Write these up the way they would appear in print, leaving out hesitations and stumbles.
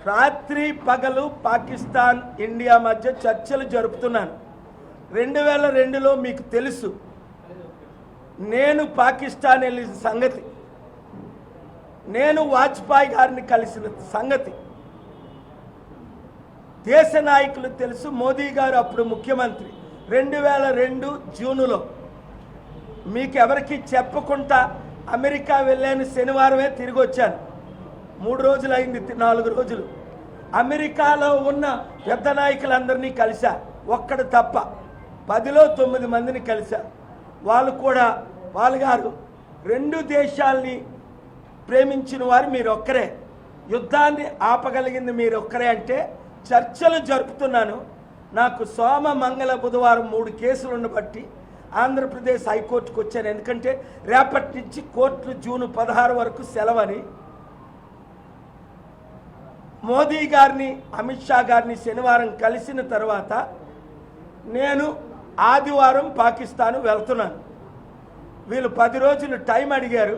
రాత్రి పగలు పాకిస్తాన్ ఇండియా మధ్య చర్చలు జరుపుతున్నాను. 2002లో మీకు తెలుసు నేను పాకిస్తాన్ వెళ్ళిన సంగతి, నేను వాజ్పేయి గారిని కలిసిన సంగతి దేశ నాయకులు తెలుసు. మోదీ గారు అప్పుడు ముఖ్యమంత్రి. 2002 జూన్లో మీకు ఎవరికి చెప్పకుండా అమెరికా వెళ్ళాను. శనివారమే తిరిగి వచ్చాను. 3 రోజులు అయింది, 4 రోజులు. అమెరికాలో ఉన్న పెద్ద నాయకులందరినీ కలిశా, ఒక్కడు తప్ప 10లో 9 మందిని కలిశా. వాళ్ళు కూడా వాళ్ళు గారు 2 దేశాలని ప్రేమించిన వారు మీరు ఒక్కరే, యుద్ధాన్ని ఆపగలిగింది మీరు ఒక్కరే అంటే చర్చలు జరుపుతున్నాను. నాకు సోమ మంగళ బుధవారం 3 కేసులను బట్టి ఆంధ్రప్రదేశ్ హైకోర్టుకు వచ్చాను. ఎందుకంటే రేపటి నుంచి కోర్టులు జూన్ 16 వరకు సెలవని. మోదీ గారిని అమిత్ షా గారిని శనివారం కలిసిన తర్వాత నేను ఆదివారం పాకిస్తాన్ వెళ్తున్నాను. వీళ్ళు 10 రోజులు టైం అడిగారు.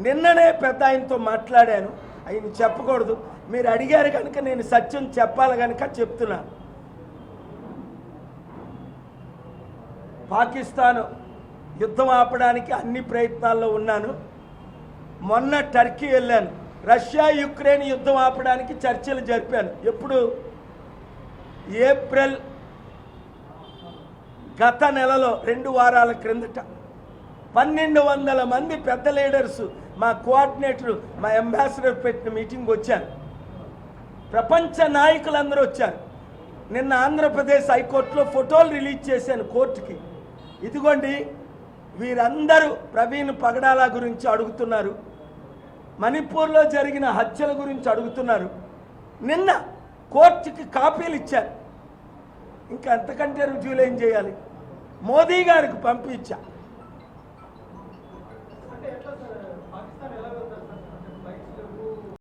నిన్ననే పెద్ద ఆయనతో మాట్లాడాను. ఆయన చెప్పకూడదు, మీరు అడిగారు కనుక నేను సత్యం చెప్పాలి కనుక చెప్తున్నాను. పాకిస్తాన్ యుద్ధం ఆపడానికి అన్ని ప్రయత్నాల్లో ఉన్నాను. మొన్న టర్కీ వెళ్ళాను. రష్యా యుక్రెయిన్ యుద్ధం ఆపడానికి చర్చలు జరిపాను. ఎప్పుడు? ఏప్రిల్ గత నెలలో 2 వారాల క్రిందట 1200 మంది పెద్ద లీడర్స్, మా కోఆర్డినేటర్, మా అంబాసిడర్ పెట్టిన మీటింగ్ వచ్చారు. ప్రపంచ నాయకులందరూ వచ్చారు. నిన్న ఆంధ్రప్రదేశ్ హైకోర్టులో ఫోటోలు రిలీజ్ చేశాను కోర్టుకి. ఇదిగోండి, వీరందరూ ప్రవీణ్ పగడాల గురించి అడుగుతున్నారు, మణిపూర్లో జరిగిన హత్యల గురించి అడుగుతున్నారు. నిన్న కోర్టుకి కాపీలు ఇచ్చారు. ఇంకా అంతకంటే రుజువులు ఏం చేయాలి? మోదీ గారికి పంపించా.